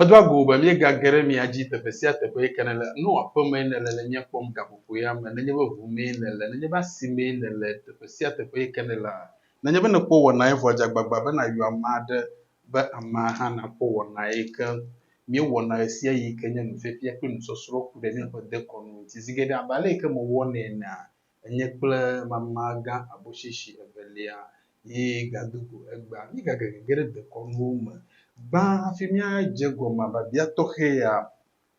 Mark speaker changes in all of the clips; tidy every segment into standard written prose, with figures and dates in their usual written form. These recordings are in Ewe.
Speaker 1: Madwa go ba mi gagere mi aji te besia te be kenele no apome ne le nye pom gapopo ya me ne ba vume ne le ba sime ne le te besia te be kenela na nye be ne ko wona ifo jagbagba be na yu amade be ama ha na ko wona ike mi wona esia yi kenye no fefia pe no sosoro ku de ne ko de kono ti zigede abale ke mo wona na enye kple mamaga aboshishi ebelia yi gadugo egba mi gagere de kono me ba afimia jegoma ba bia tohe ya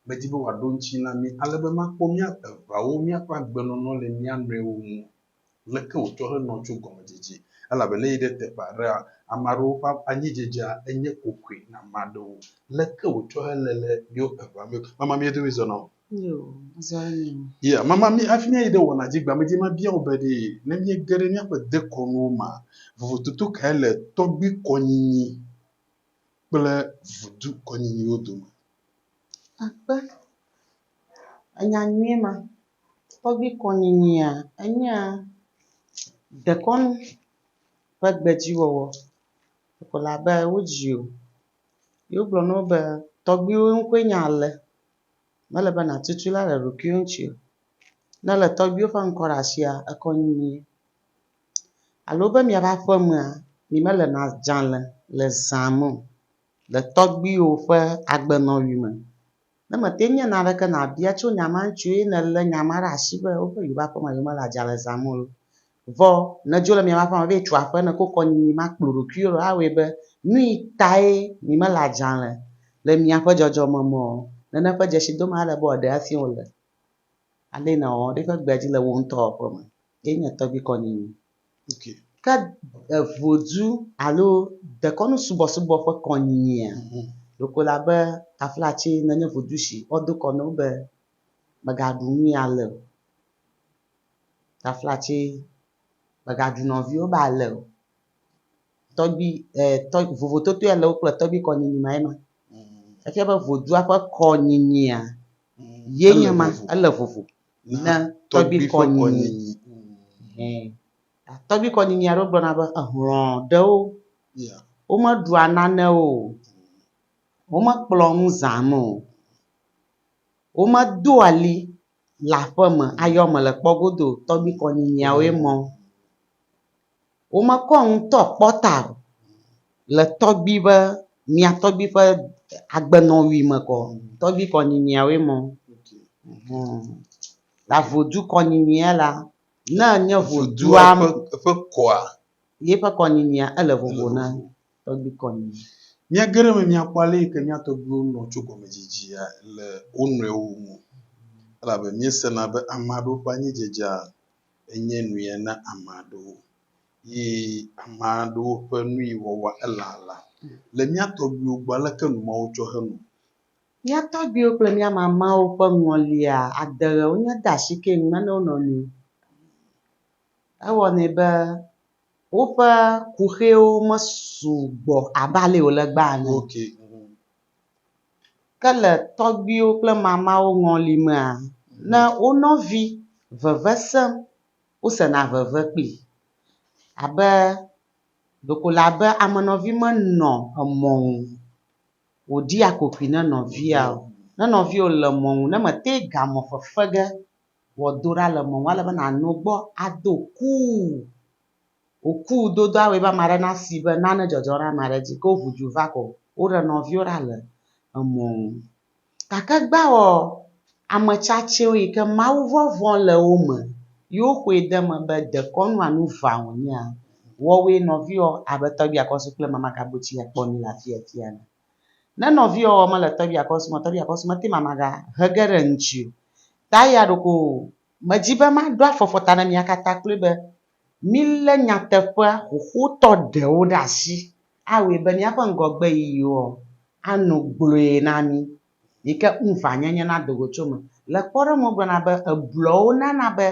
Speaker 1: medibo wadonchi na mi alebe makpo mia evawo mia kwa gbenono le mia nrewo mu leke ocho he no chu goma jeje ala be le ide te pare amaro pa anyi jeje enye kokwe na mado leke ocho he lele bio eva mi mama mi edu izo no
Speaker 2: Yo, azani.
Speaker 1: yeah mama mi afimia ide wona jigba mi ma bia obede na mi gere mi akwa de kono ma vututu ka ele togbi konyinyi kple vudu konyinyi odoma
Speaker 2: Akpa. Anya nyema. Tobi konyinya. Anya. Dekon. Pek beji wowo. Kola ba wujio. Yo blono ba. Tobi unkwe nyale. Mele ba na tutula le rukyonchi. Nale tobi ufa nkorashia. Akonyinyi. Alobe mi abafomwa. Mi mele na janle. Le zamo. Le tobi ufa agbeno yume. Na matenya na reka na bia cho nyama nchue na le nyama rashibe ofe yuba poma yoma la jale zamolo vo na jola mi ma poma be chwa fa na kokko ni ma kploro kioro awe be nui tai ni ma la jale le mi afa jojo momo na fa jeshi do ma la bo de afi ole ale na o de fa gbaji le won to poma enya to bi koni
Speaker 1: okay
Speaker 2: ka vodu alo de kono subo subo fa koni lokola be aflachi na nye vodushi odo kono be bagadu mi ale aflachi bagadu novio ba ale tobi vovototo ele okle tobi konini maema afia be vodu afa konini a yenya ma ele vovo na tobi konini tobi konini a ro gbona be ahron de o
Speaker 1: yeah
Speaker 2: o ma du anane o Oma kplɔnu zamo. Oma do ali la feme ayome le kpɔgodo tɔgbi kɔnyinyiawoe mɔ. Oma kɔ ŋutɔ kpɔta le tɔgbi be mia tɔgbi ƒe agbenɔwui me kɔ tɔgbi kɔnyinyiawoe mɔ. La vodu kɔnyinyia la ne nye vodua
Speaker 1: ƒe kɔa
Speaker 2: ye ƒe kɔnyinyia ele vovo na tɔgbi kɔnyinyi.
Speaker 1: Mia gere me mia kwale ke mia to gbo no tso gome jijia le onrewo mu ala be mi sena be amado pa nyi jeja enye nuye na amado yi amado pe nui wowa elala le mia to gbo gba le ke nu mawo tso henu
Speaker 2: Mia tɔgbiwo kple mia mamawo ƒe ŋɔlia adere wonye de asi ke ŋu ne wonɔ nu. Ewɔnɛ be woƒe kuxewo mesugbɔ abe ale wòle gba ene.
Speaker 1: okay
Speaker 2: Ke le tɔgbiwo kple mamawo ŋɔlimea, ne wo nɔvi veve sem, wosena veve kpli. Abe lokola be amenɔvi menɔ emɔ ŋu wòɖi akokui ne nɔvia o. Ne nɔvia le mɔ ŋu ne mete gamɔ fefe ge wòado ɖa le mɔ ŋu ale be nano gbɔ ado kuu. Wòku dodo awoe be ame aɖe nasi be nane dzɔdzɔ ɖe ame aɖe dzi ke woʋu dzo va kɔ woɖe nɔviwo ɖa le emɔ ŋu. Gake gbawɔ ame tsatsiwo yi ke Mawu vɔvɔ̃ le wo me yewo xɔe de me be dekɔnua nu va wònyea, woawoe nɔviwo abe tɔgbi Akɔsu kple Mamaga Abotsitsie kpɔnu le afiafia ne. Ne nɔviwo mele tɔgbi Akɔsu mete Mamaga hege ɖe ŋuti o. Ta ya ɖoko medzi be maɖo afɔfɔ ta na mia katã kloe be mi le nyateƒea xoxotɔ ɖewo ɖe asi awoe be míaƒe ŋgɔgbe yiyiwo anɔ gblɔe na mi yi ke ŋuvanyenye na dogo tso me. Le kpɔɖeŋu gblɔna be ebluawo nana be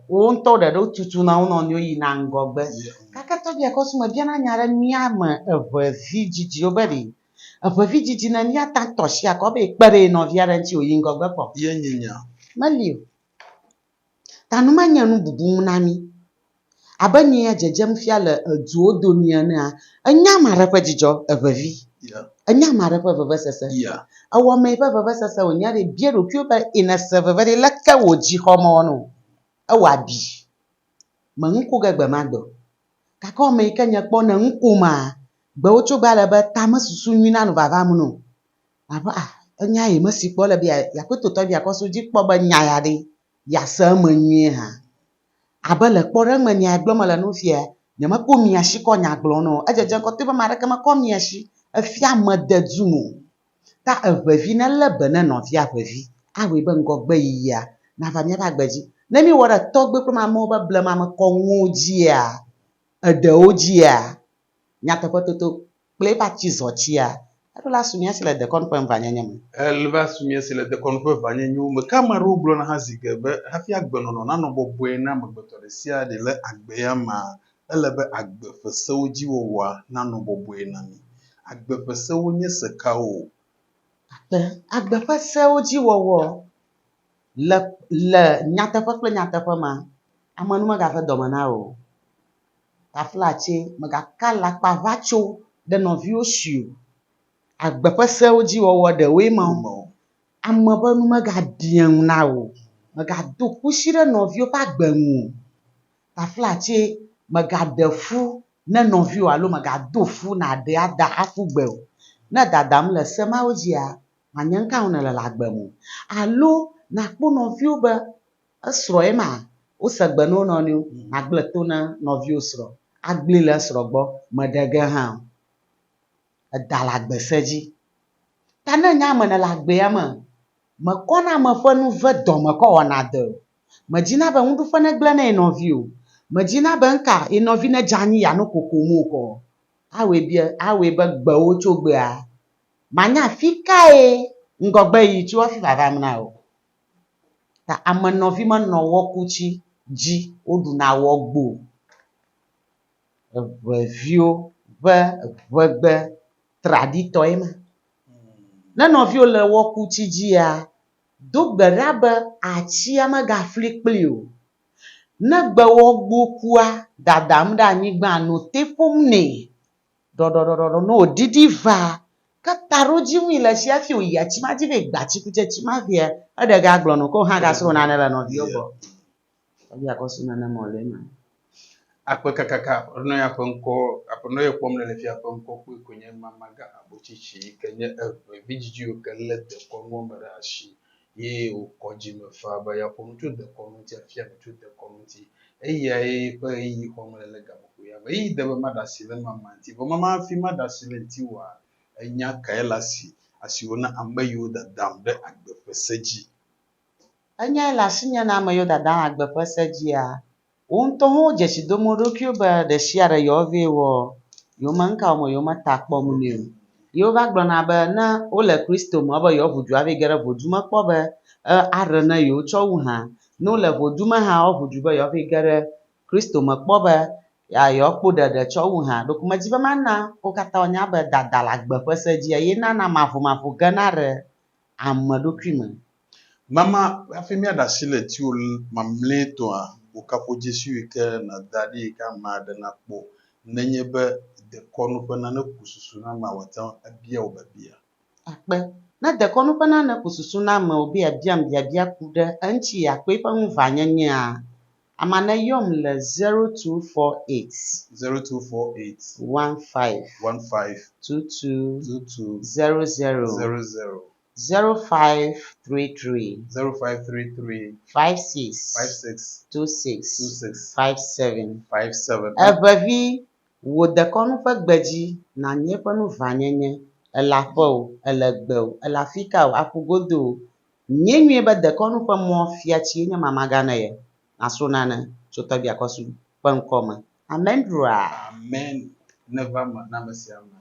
Speaker 2: wo ŋutɔ ɖeɖe tutuna wo nɔnɔewo yina ŋgɔgbe. Gake tɔgbi Akɔsu mebiana nya ɖe mía ame evevi dzidziwo be ɖe evevi dzidzi ne mía ta tɔ asi akɔ be kpe ɖe nɔvi aɖe ŋuti wòyi ŋgɔgbe kpɔ.
Speaker 1: ye nyinya
Speaker 2: Meli o. Ta nu menye nu bubu na mi. Abe nyea dzedzem fia le eduwo domi enea, enya ame aɖe ƒe dzidzɔ evevi.
Speaker 1: yeah
Speaker 2: anya mare pe veve sese
Speaker 1: Yeah.
Speaker 2: awome pe veve sese onya de bie do kio pe inese veve de leke wo ji homo no awa bi me nku ge gbe magbo kaka me ke nye kpo ne nku ma gbe wo tso gba le be tame susu nyina no vava mu no aba enya ye mesi kpo le bia ya ko toto bia ko so ji kpo be nya ya de ya se me nyi ha abe le kpo re me nya gbo me le no fie nye me ko mia shi ko nya glo no ejeje ko te be mare ke me ko mia shi efia me de du no ta evevi ne le be ne no fia evevi awe be ngogbe yia na va mia ba gbeji ne mi wo de togbe kpo ma mo be ble ma me ko nguji a edewo ji a nyateƒe toto kple va tsi zɔtsi a eɖo la sumia si le dekɔnu ƒe mvanyenye me
Speaker 1: Elva sumie si le dekɔnu ƒe vanyenyewo me ke ame aɖewo gblɔ na ha zi ge be hafi agbenɔnɔ nanɔ bɔbɔe na amegbetɔ ɖe sia ɖe le agbe ya mea ele be agbe ƒe sewo dzi wɔwɔa nanɔ bɔbɔe na mi. Agbe ƒe sewo nye sekawo.
Speaker 2: agbe ƒe sewo dzi wɔwɔ le nyateƒe kple nyateƒe ma amenu megave dɔme na o taflatse megaka lakpa va tso ɖe nɔviwo si o agbe ƒe sewo dzi wɔwɔ ɖewoe ma o ame ƒe nu megaɖie ŋu na o megado kusi ɖe nɔviwo ƒe agbe ŋu o taflatse megaɖe fu ne nɔviwo alo megado fu na ɖe ada aƒu gbe o ne dadam le se mawo dzia manye nu ka ŋu nele le agbe me o alo nakpɔ nɔviwo be esrɔ̃ ye ma wose gbe ne wo nɔnɔewo magble to na nɔviwo srɔ̃ agblẽ le srɔ̃ gbɔ meɖe ge hã o eda le agbe se dzi ta ne nye ame ne le agbea me mekɔna ame ƒe nu ve dɔme kɔ wɔna de o medzina be ŋuɖuƒe ne gblẽ ne ye nɔvi o medzina be nka ye nɔvi ne dze anyi ya no kokom o kɔ awoe be gbewo tso gbea manya fi kae ŋgɔgbe yi tso hafi vavam na o ta ame nɔvi menɔ wɔkutsi dzi woɖuna wɔgbo eʋeviwo ƒe ʋegbe traɖitɔe ma ne nɔviwo le wɔkutsi dzia do gbe ɖa be atsia megafli kpli o ne gbewɔgbo kua dadam ɖe anyigba no te ƒom nɛ ɖɔɖɔɖɔɖɔ ne wòɖiɖi va ke taɖodzinui le tsi hafi wòyi atsi ma dzi be gba tsikutsetsi ma via eɖe gagblɔ no ko hã gasrɔ̃ nane le nɔviwo gbɔ Edem Akorsu nenema wòle ema
Speaker 1: Akpe kakaka aƒenɔ ya ƒe ŋkɔ aƒenɔ ye kpɔm le fia ƒe ŋkɔ kpɔe ko nye Mamaga Abotsitsi yi ke nye eʋevi dzidziwo ke lé dekɔnuwo me ɖe asi ye wòkɔ dzime fa be yeaƒo nu tso dekɔnu ŋuti afia nu tso dekɔnu ŋuti eyae ƒe ɣeyiɣi xɔm le gaƒoƒo ya me eyi de be maɖe asi le mama ŋuti vɔ mama hafi maɖe asi le ŋuti oa enya kae le asiwo na ame yiwo dadam ɖe agbe ƒe se dzi.
Speaker 2: enyae le asinye na ame yiwo dadam agbe ƒe se dzia wo ŋutɔ hã wo dzesi dom wo ɖokuiwo be ɖe sia ɖe yewoave wɔ yewo ŋka wɔm o yewo meta akpɔm nɛ o yewo va gblɔna be ne wole kristo me be yewoaʋu du ave ge ɖe ʋudu mekpɔ be aɖe ne yewo tsɔ wu hã ne wole ʋudu me hã woaʋu du be yewoave ge ɖe kristo me kpɔ be yewoakpɔ ɖeɖe tsɔ wu hã ɖeko medzi be mana wo katã wonya be dada le agbe ƒe se dzia ye nana maʋumaʋu gena ɖe ame ɖokui me.
Speaker 1: Mama hafi míaɖe asi le ŋutiwo mamlɛtɔa wòkaƒo dzesi yi ke nada ɖi yi ke ame aɖe nakpɔ nenye be dekɔnu ƒe nane ku susu na ame wòate ebia wò biabia.
Speaker 2: Akpe ne dekɔnu ƒe nane ku susu na ame wòbe yeabiam biabia ku ɖe eŋuti akpe ƒe ŋuvanyenyea ama ne yɔm le 0248
Speaker 1: 0248
Speaker 2: 15 22 00 0533 56 26 57 eʋevi wò dekɔnu ƒe gbedzi nanyi eƒe nuvanyenye ele aƒe o ele gbe o ele afi ka o aƒu godo o nye nyuie be dekɔnu ƒe mɔfiatsi nye Mamaga ne ye nasro nane tso Edem Akorsu ƒe ŋkɔ me amen ɖua
Speaker 1: amen neva me na ame sia ame